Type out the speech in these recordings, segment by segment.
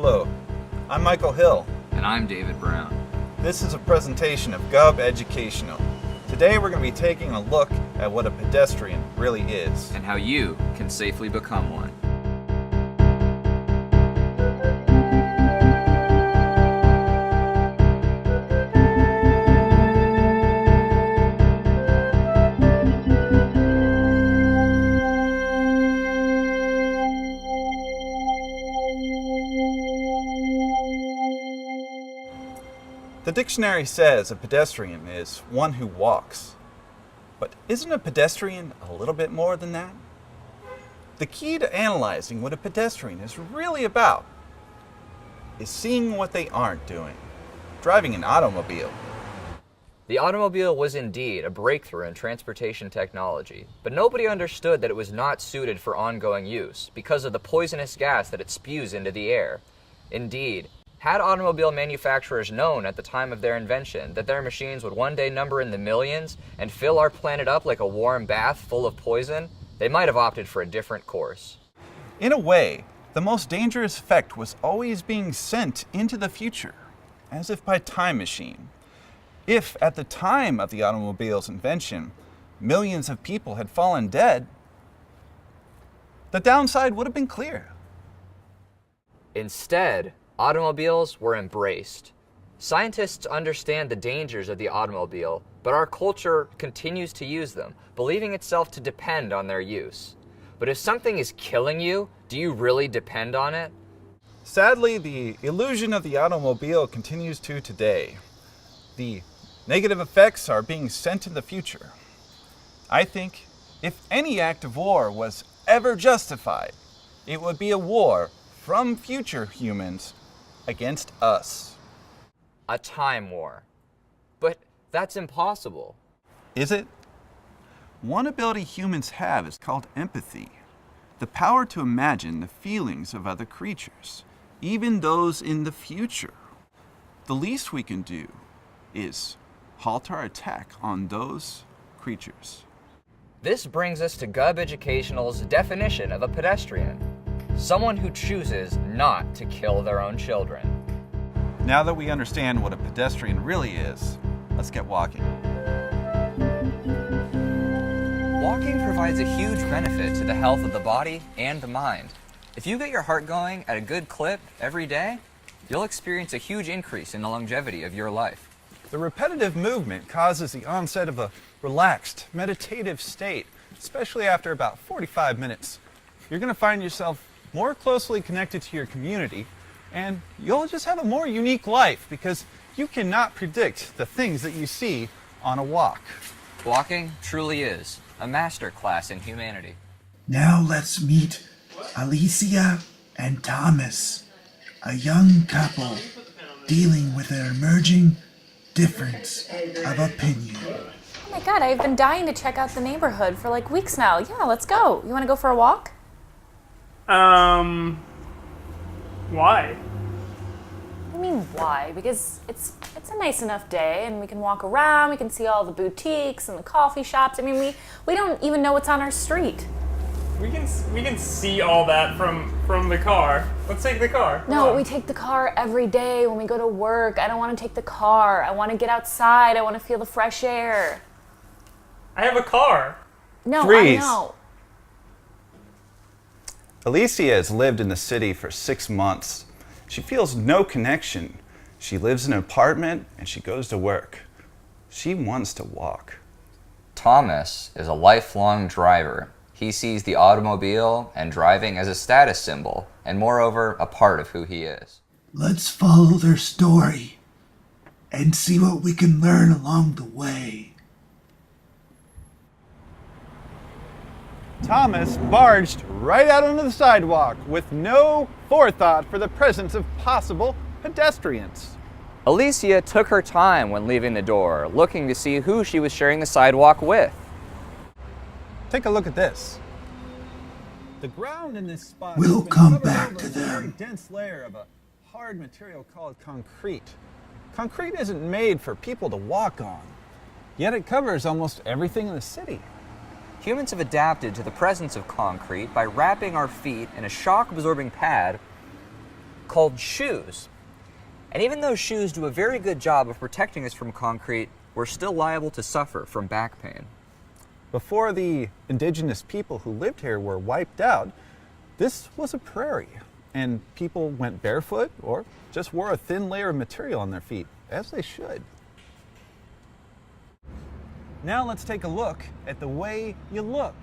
Hello, I'm Michael Hill. And I'm David Brown. This is a presentation of Gub Educational. Today we're going to be taking a look at what a pedestrian really is. And how you can safely become one. The dictionary says a pedestrian is one who walks. But isn't a pedestrian a little bit more than that? The key to analyzing what a pedestrian is really about is seeing what they aren't doing. Driving an automobile. The automobile was indeed a breakthrough in transportation technology, but nobody understood that it was not suited for ongoing use because of the poisonous gas that it spews into the air. Indeed, had automobile manufacturers known at the time of their invention that their machines would one day number in the millions and fill our planet up like a warm bath full of poison, they might have opted for a different course. In a way, the most dangerous effect was always being sent into the future, as if by time machine. If, at the time of the automobile's invention, millions of people had fallen dead, the downside would have been clear. Instead, automobiles were embraced. Scientists understand the dangers of the automobile, but our culture continues to use them, believing itself to depend on their use. But if something is killing you, do you really depend on it? Sadly, the illusion of the automobile continues to today. The negative effects are being sent in the future. I think if any act of war was ever justified, it would be a war from future humans against us. A time war. But that's impossible. Is it? One ability humans have is called empathy, the power to imagine the feelings of other creatures, even those in the future. The least we can do is halt our attack on those creatures. This brings us to Gub Educational's definition of a pedestrian. Someone who chooses not to kill their own children. Now that we understand what a pedestrian really is, let's get walking. Walking provides a huge benefit to the health of the body and the mind. If you get your heart going at a good clip every day, you'll experience a huge increase in the longevity of your life. The repetitive movement causes the onset of a relaxed, meditative state, especially after about 45 minutes. You're going to find yourself more closely connected to your community, and you'll just have a more unique life because you cannot predict the things that you see on a walk. Walking truly is a master class in humanity. Now let's meet Alisyah and Thomas, a young couple dealing with their emerging difference of opinion. Oh my god, I've been dying to check out the neighborhood for like weeks now. Yeah, let's go. You want to go for a walk? Why? I mean, why? Because it's a nice enough day and we can walk around, we can see all the boutiques and the coffee shops. I mean, we don't even know what's on our street. We can see all that from the car. Let's take the car. No, we take the car every day when we go to work. I don't want to take the car. I want to get outside. I want to feel the fresh air. I have a car. No, Freeze. I know. Alisyah has lived in the city for 6 months. She feels no connection. She lives in an apartment and she goes to work. She wants to walk. Thomas is a lifelong driver. He sees the automobile and driving as a status symbol, and moreover, a part of who he is. Let's follow their story and see what we can learn along the way. Thomas barged right out onto the sidewalk with no forethought for the presence of possible pedestrians. Alisyah took her time when leaving the door, looking to see who she was sharing the sidewalk with. Take a look at this. The ground in this spot We'll has been come covered back over to with a very them. dense layer of a hard material called concrete. Concrete isn't made for people to walk on, yet it covers almost everything in the city. Humans have adapted to the presence of concrete by wrapping our feet in a shock-absorbing pad called shoes. And even though shoes do a very good job of protecting us from concrete, we're still liable to suffer from back pain. Before the indigenous people who lived here were wiped out, this was a prairie, and people went barefoot or just wore a thin layer of material on their feet, as they should. Now let's take a look at the way you look.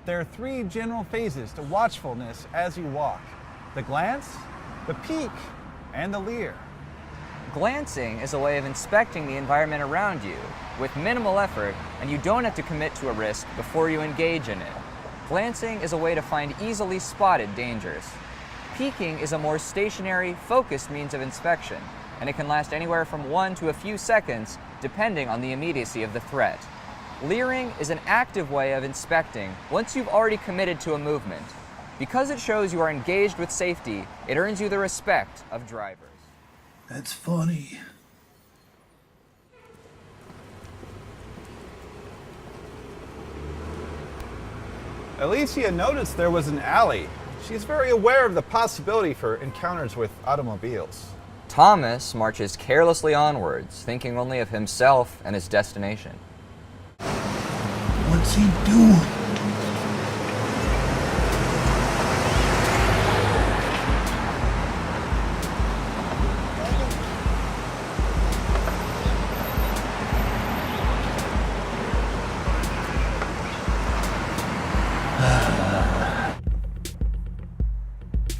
There are 3 general phases to watchfulness as you walk: the glance, the peek, and the leer. Glancing is a way of inspecting the environment around you with minimal effort, and you don't have to commit to a risk before you engage in it. Glancing is a way to find easily spotted dangers. Peeking is a more stationary, focused means of inspection, and it can last anywhere from 1 to a few seconds, depending on the immediacy of the threat. Leering is an active way of inspecting once you've already committed to a movement. Because it shows you are engaged with safety, it earns you the respect of drivers. That's funny. Alisyah noticed there was an alley. She's very aware of the possibility for encounters with automobiles. Thomas marches carelessly onwards, thinking only of himself and his destination. What's he doing?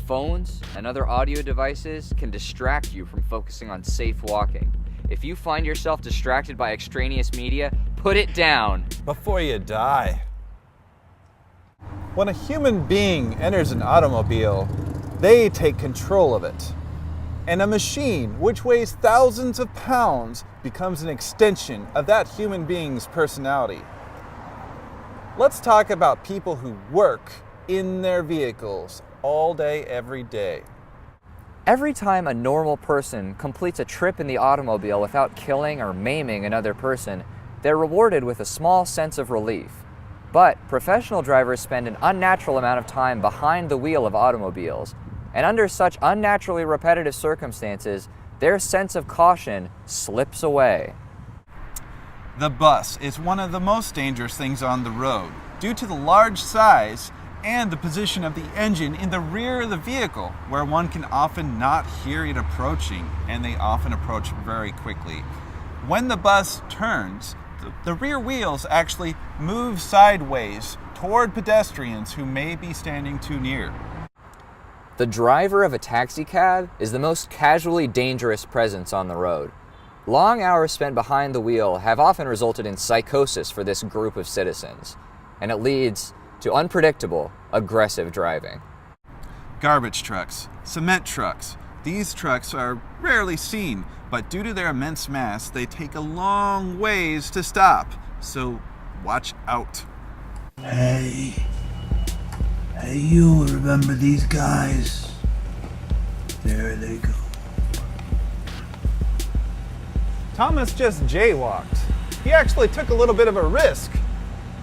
Phones and other audio devices can distract you from focusing on safe walking. If you find yourself distracted by extraneous media, put it down. Before you die. When a human being enters an automobile, they take control of it. And a machine, which weighs thousands of pounds, becomes an extension of that human being's personality. Let's talk about people who work in their vehicles all day, every day. Every time a normal person completes a trip in the automobile without killing or maiming another person, they're rewarded with a small sense of relief. But professional drivers spend an unnatural amount of time behind the wheel of automobiles, and under such unnaturally repetitive circumstances, their sense of caution slips away. The bus is one of the most dangerous things on the road due to the large size and the position of the engine in the rear of the vehicle, where one can often not hear it approaching, and they often approach very quickly. When the bus turns, the rear wheels actually move sideways toward pedestrians who may be standing too near. The driver of a taxi cab is the most casually dangerous presence on the road. Long hours spent behind the wheel have often resulted in psychosis for this group of citizens, and it leads to unpredictable, aggressive driving. Garbage trucks, cement trucks. These trucks are rarely seen, but due to their immense mass, they take a long ways to stop. So watch out. Hey, you remember these guys? There they go. Thomas just jaywalked. He actually took a little bit of a risk.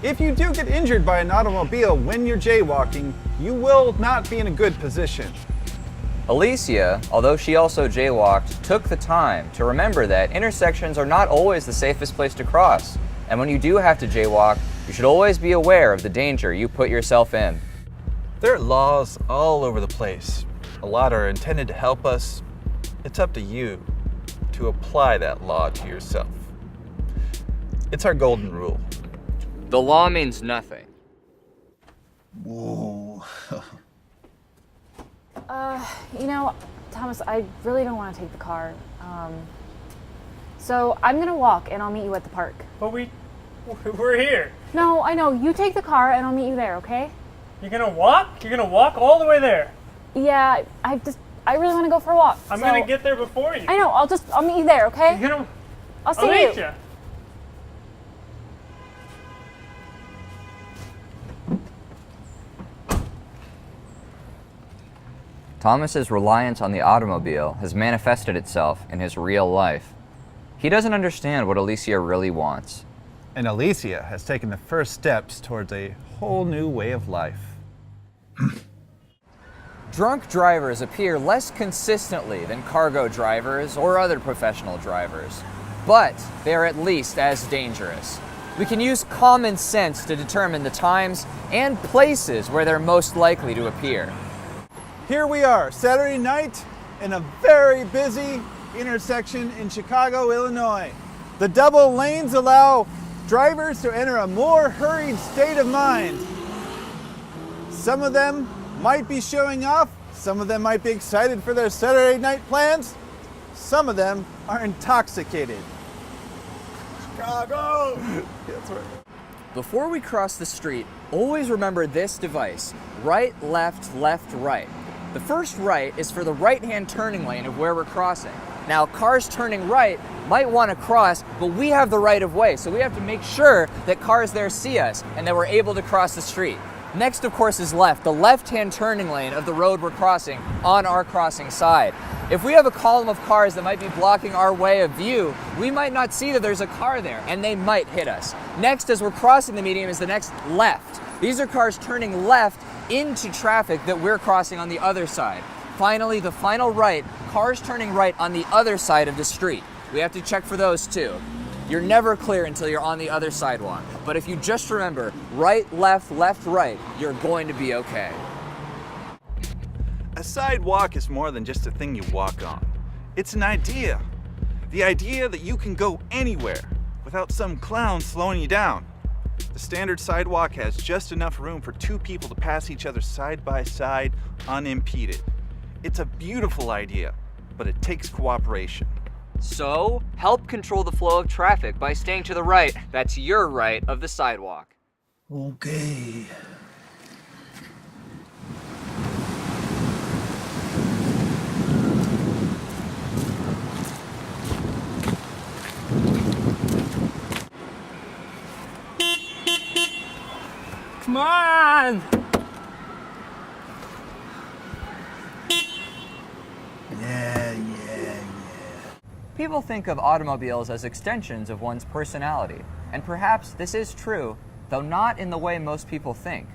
If you do get injured by an automobile when you're jaywalking, you will not be in a good position. Alisyah, although she also jaywalked, took the time to remember that intersections are not always the safest place to cross, and when you do have to jaywalk, you should always be aware of the danger you put yourself in. There are laws all over the place. A lot are intended to help us. It's up to you to apply that law to yourself. It's our golden rule. The law means nothing. Whoa. Thomas, I really don't want to take the car. So I'm gonna walk and I'll meet you at the park. But we're here. No, I know. You take the car and I'll meet you there, okay? You're gonna walk? You're gonna walk all the way there? Yeah, I really want to go for a walk. I'm gonna get there before you. I know. I'll meet you there, okay? You're gonna... I'll see you. Alisyah. Thomas's reliance on the automobile has manifested itself in his real life. He doesn't understand what Alisyah really wants. And Alisyah has taken the first steps towards a whole new way of life. Drunk drivers appear less consistently than cargo drivers or other professional drivers, but they are at least as dangerous. We can use common sense to determine the times and places where they're most likely to appear. Here we are, Saturday night, in a very busy intersection in Chicago, Illinois. The double lanes allow drivers to enter a more hurried state of mind. Some of them might be showing off, some of them might be excited for their Saturday night plans, some of them are intoxicated. Chicago! That's right. Before we cross the street, always remember this device: right, left, left, right. The first right is for the right-hand turning lane of where we're crossing. Now, cars turning right might want to cross, but we have the right of way, so we have to make sure that cars there see us and that we're able to cross the street. Next, of course, is left, the left-hand turning lane of the road we're crossing on our crossing side. If we have a column of cars that might be blocking our way of view, we might not see that there's a car there, and they might hit us. Next, as we're crossing the median, is the next left. These are cars turning left into traffic that we're crossing on the other side. Finally, the final right, cars turning right on the other side of the street. We have to check for those too. You're never clear until you're on the other sidewalk. But if you just remember right, left, left, right, you're going to be okay. A sidewalk is more than just a thing you walk on. It's an idea. The idea that you can go anywhere without some clown slowing you down. The standard sidewalk has just enough room for two people to pass each other side by side unimpeded. It's a beautiful idea, but it takes cooperation. So, help control the flow of traffic by staying to the right. That's your right of the sidewalk. Okay. Come on! Yeah. People think of automobiles as extensions of one's personality, and perhaps this is true, though not in the way most people think.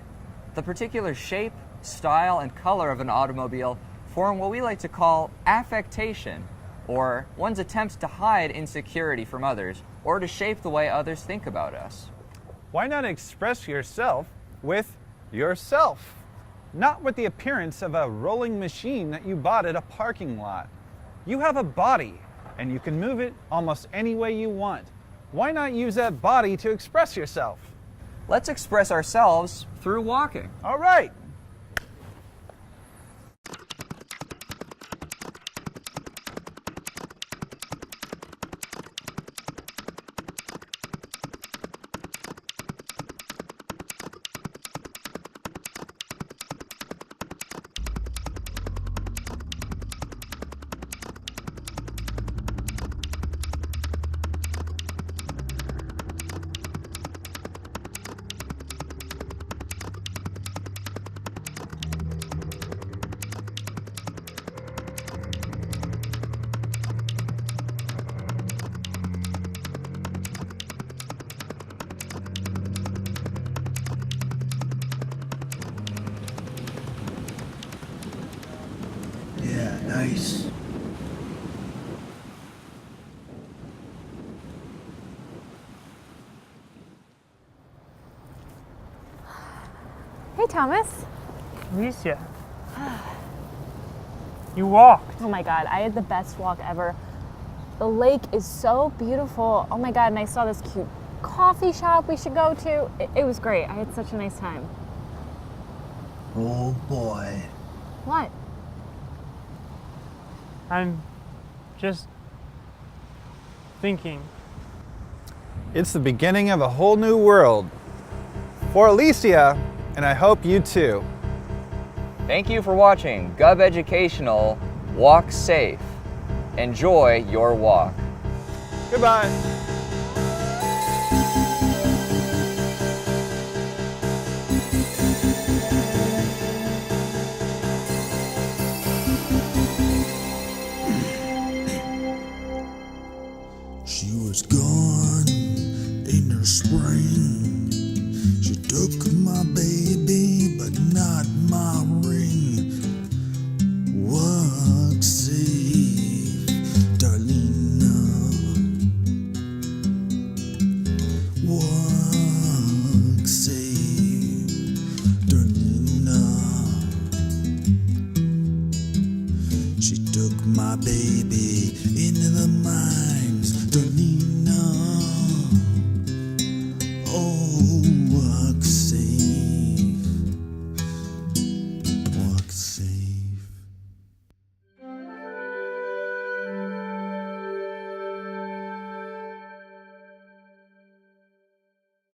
The particular shape, style, and color of an automobile form what we like to call affectation, or one's attempts to hide insecurity from others, or to shape the way others think about us. Why not express yourself with yourself? Not with the appearance of a rolling machine that you bought at a parking lot. You have a body, and you can move it almost any way you want. Why not use that body to express yourself? Let's express ourselves through walking. All right. Yeah, nice. Hey, Thomas. Alisyah. You walked. Oh my God, I had the best walk ever. The lake is so beautiful. Oh my God, and I saw this cute coffee shop we should go to. It was great. I had such a nice time. Oh boy. What? I'm just thinking. It's the beginning of a whole new world. For Alisyah, and I hope you too. Thank you for watching Gov Educational. Walk safe. Enjoy your walk. Goodbye. She was gone in the spring. She took my baby, but not my ring. baby into the mines. Don't need